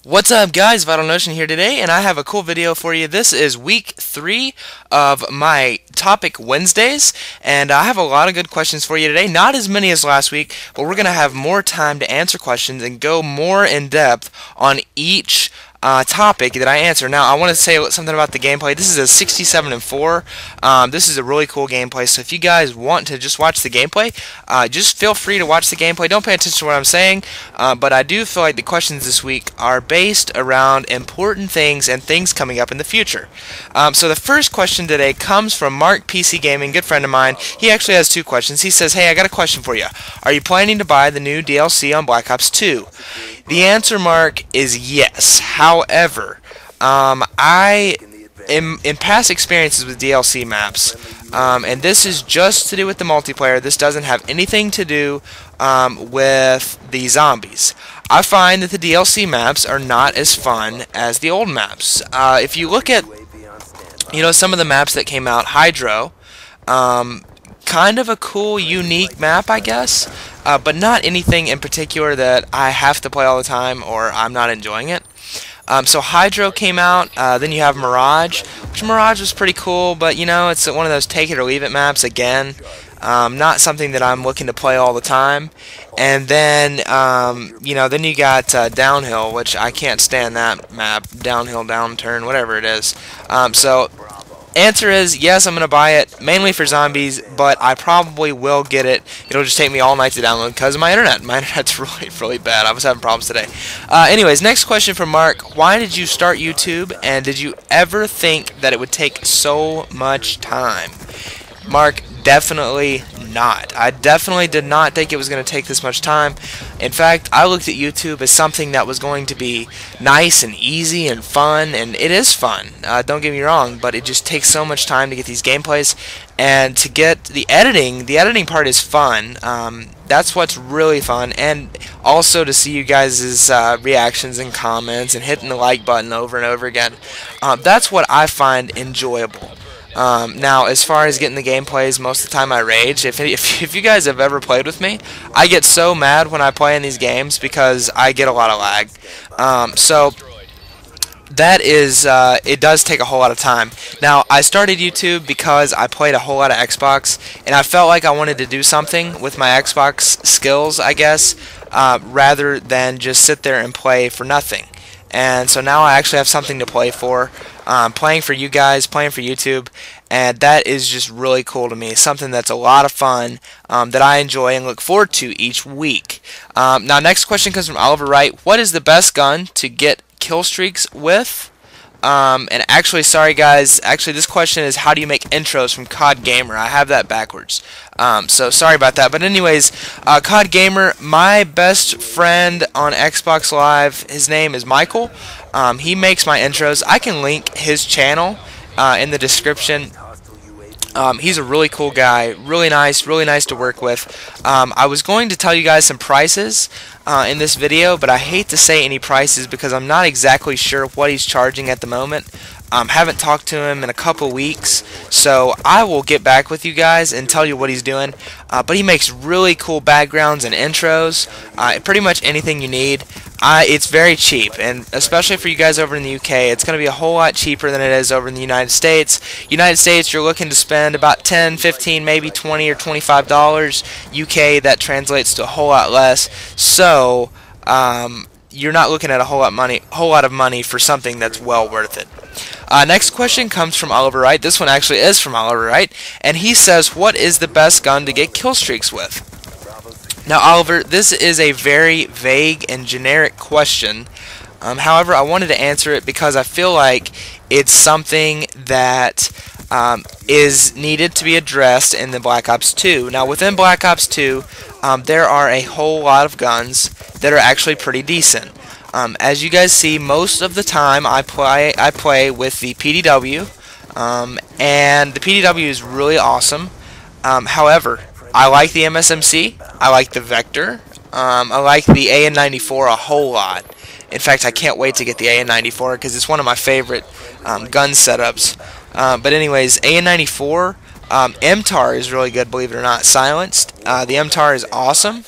What's up guys, Vital Notion here today, and I have a cool video for you. This is week 3 of my Topic Wednesdays, and I have a lot of good questions for you today. Not as many as last week, but we're going to have more time to answer questions and go more in depth on each topic that I answer. Now, I want to say something about the gameplay. This is a 67-4. This is a really cool gameplay, so if you guys want to just watch the gameplay, just feel free to watch the gameplay. Don't pay attention to what I'm saying, but I do feel like the questions this week are based around important things and things coming up in the future. So the first question today comes from Mark PC Gaming, good friend of mine. He actually has two questions. He says, "Hey, I got a question for you. Are you planning to buy the new DLC on Black Ops 2? The answer, Mark, is yes. However, I am in past experiences with DLC maps, and this is just to do with the multiplayer. This doesn't have anything to do with the zombies. I find that the DLC maps are not as fun as the old maps. If you look at, some of the maps that came out, Hydro, kind of a cool, unique map, I guess, but not anything in particular that I have to play all the time or I'm not enjoying it. So Hydro came out, then you have Mirage, which Mirage was pretty cool, but it's one of those take it or leave it maps again. Not something that I'm looking to play all the time. And then, then you got Downhill, which I can't stand that map, Downhill, Downturn, whatever it is. So answer is yes, I'm going to buy it, mainly for zombies, but I probably will get it. It'll just take me all night to download because of my internet. My internet's really bad. I was having problems today. Anyways, next question from Mark. Why did you start YouTube, and did you ever think that it would take so much time? Mark, definitely not. I definitely did not think it was going to take this much time. In fact, I looked at YouTube as something that was going to be nice and easy and fun, and it is fun. Don't get me wrong, but it just takes so much time to get these gameplays, and to get the editing. The editing part is fun. That's what's really fun, and also to see you guys' reactions and comments and hitting the like button over and over again. That's what I find enjoyable. Now, as far as getting the gameplays, most of the time I rage. If you guys have ever played with me, I get so mad when I play in these games because I get a lot of lag. So that is, it does take a whole lot of time. Now, I started YouTube because I played a whole lot of Xbox, and I felt like I wanted to do something with my Xbox skills, I guess, rather than just sit there and play for nothing. And so now I actually have something to play for. Playing for you guys, playing for YouTube, and that is just really cool to me. Something that's a lot of fun, that I enjoy and look forward to each week. Now, next question comes from Oliver Wright. What is the best gun to get kill streaks with? And actually, sorry guys, actually this question is how do you make intros from COD Gamer? I have that backwards. So sorry about that. But anyways, COD Gamer, my best friend on Xbox Live, his name is Michael. He makes my intros. I can link his channel in the description. He's a really cool guy, really nice to work with. I was going to tell you guys some prices in this video, but I hate to say any prices because I'm not exactly sure what he's charging at the moment. Haven't talked to him in a couple weeks, so I will get back with you guys and tell you what he's doing. But he makes really cool backgrounds and intros, pretty much anything you need. It's very cheap, and especially for you guys over in the UK, it's going to be a whole lot cheaper than it is over in the United States. United States, you're looking to spend about 10, 15, maybe 20 or $25. UK, that translates to a whole lot less. So you're not looking at a whole lot of money for something that's well worth it. Next question comes from Oliver Wright. This one actually is from Oliver Wright, and he says, what is the best gun to get kill streaks with? Now, Oliver, this is a very vague and generic question. However, I wanted to answer it because I feel like it's something that is needed to be addressed in the Black Ops 2. Now, within Black Ops 2, there are a whole lot of guns that are actually pretty decent. As you guys see, most of the time I play with the PDW, and the PDW is really awesome. However, I like the MSMC, I like the Vector, I like the AN94 a whole lot. In fact, I can't wait to get the AN94 because it's one of my favorite gun setups. But anyways, AN94, MTAR is really good, believe it or not, silenced. The MTAR is awesome.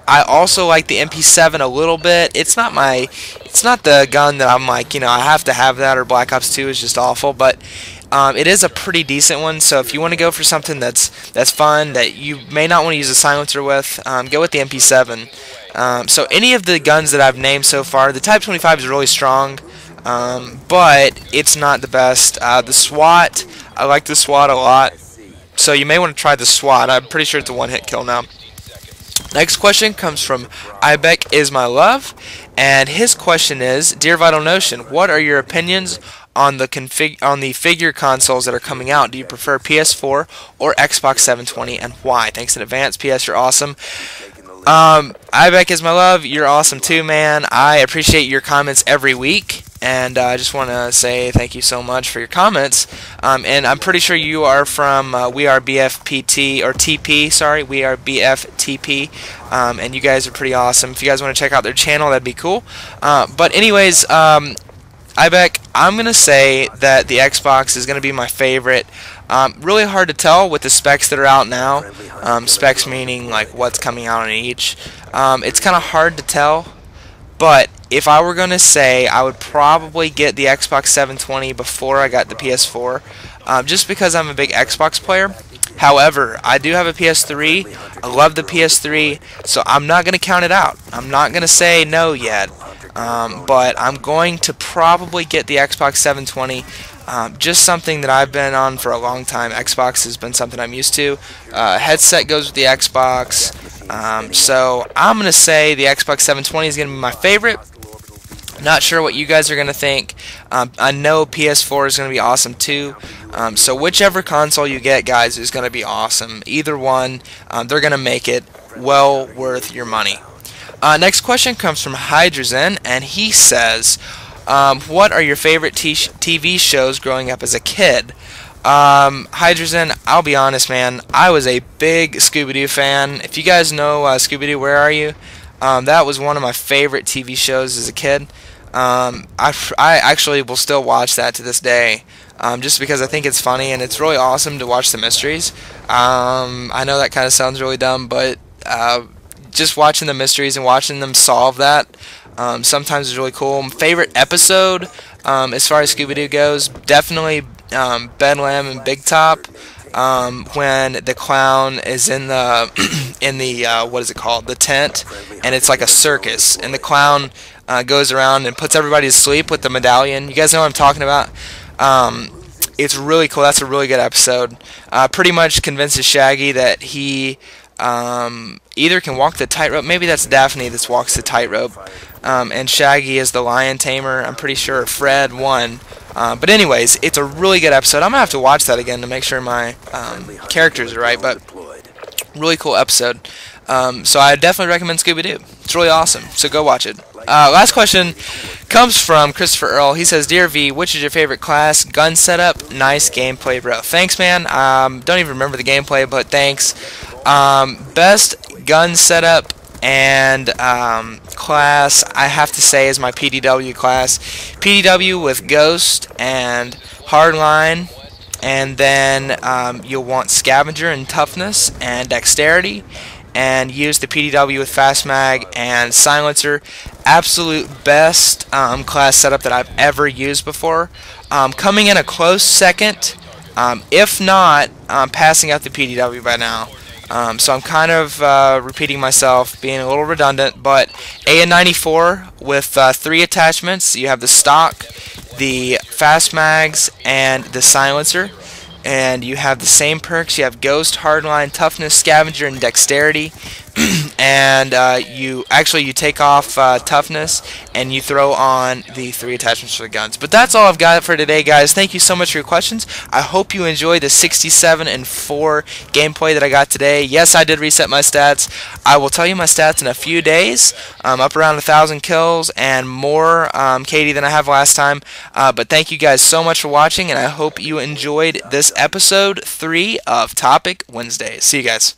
I also like the MP7 a little bit. It's not the gun that I'm like, I have to have that, or Black Ops 2 is just awful, but it is a pretty decent one. So if you want to go for something that's fun, that you may not want to use a silencer with, go with the MP7. So any of the guns that I've named so far, the Type 25 is really strong, but it's not the best. The SWAT, I like the SWAT a lot, so you may want to try the SWAT. I'm pretty sure it's a one-hit kill now. Next question comes from Ibeck Is My Love, and his question is, Dear Vital Notion, what are your opinions on the figure consoles that are coming out? Do you prefer PS4 or Xbox 720, and why? Thanks in advance. PS, you're awesome. Ibeck Is My Love, you're awesome too, man. I appreciate your comments every week, and I just want to say thank you so much for your comments. And I'm pretty sure you are from We Are BFPT, or TP, sorry, We Are BFTP, and you guys are pretty awesome. If you guys want to check out their channel, that'd be cool. But anyways, Ibeck, I'm going to say that the Xbox is going to be my favorite. Really hard to tell with the specs that are out now. Specs meaning like what's coming out on each. It's kind of hard to tell, but if I were going to say, I would probably get the Xbox 720 before I got the PS4, just because I'm a big Xbox player. However, I do have a PS3. I love the PS3, so I'm not going to count it out. I'm not going to say no yet. But I'm going to probably get the Xbox 720. Just something that I've been on for a long time. Xbox has been something I'm used to. Headset goes with the Xbox. So I'm going to say the Xbox 720 is going to be my favorite. Not sure what you guys are going to think. I know PS4 is going to be awesome too. So whichever console you get, guys, is going to be awesome. Either one, they're going to make it well worth your money. Next question comes from Hydrozen, and he says, what are your favorite TV shows growing up as a kid? Hydrozen, I'll be honest, man, I was a big Scooby-Doo fan. If you guys know Scooby-Doo, Where Are You? That was one of my favorite TV shows as a kid. I actually will still watch that to this day, just because I think it's funny, and it's really awesome to watch the mysteries. I know that kind of sounds really dumb, but just watching the mysteries and watching them solve that sometimes is really cool. My favorite episode, as far as Scooby-Doo goes, definitely Bedlam and Big Top, when the clown is in the what is it called, the tent, and it's like a circus, and the clown goes around and puts everybody to sleep with the medallion. You guys know what I'm talking about? It's really cool. That's a really good episode. Pretty much convinces Shaggy that he either can walk the tightrope. Maybe that's Daphne that walks the tightrope, and Shaggy is the lion tamer. I'm pretty sure Fred won. But anyways, it's a really good episode. I'm going to have to watch that again to make sure my characters are right, but really cool episode. So I definitely recommend Scooby-Doo. It's really awesome, so go watch it. Last question comes from Christopher Earl. He says, Dear V, which is your favorite class? Gun setup? Nice gameplay, bro. Thanks, man. Don't even remember the gameplay, but thanks. Best gun setup and class, I have to say, is my PDW class. PDW with Ghost and Hardline, and then you'll want Scavenger and Toughness and Dexterity, and use the PDW with Fast Mag and Silencer. Absolute best class setup that I've ever used before. Coming in a close second, if not passing out the PDW by now. So I'm kind of repeating myself, being a little redundant, but AN94 with 3 attachments. You have the stock, the Fast Mags, and the Silencer. And you have the same perks. You have Ghost, Hardline, Toughness, Scavenger, and Dexterity. And you take off Toughness, and you throw on the 3 attachments for the guns. But that's all I've got for today, guys. Thank you so much for your questions. I hope you enjoyed the 67-4 gameplay that I got today. Yes, I did reset my stats. I will tell you my stats in a few days. Up around 1,000 kills and more KD than I have last time. But thank you guys so much for watching, and I hope you enjoyed this episode 3 of Topic Wednesdays. See you guys.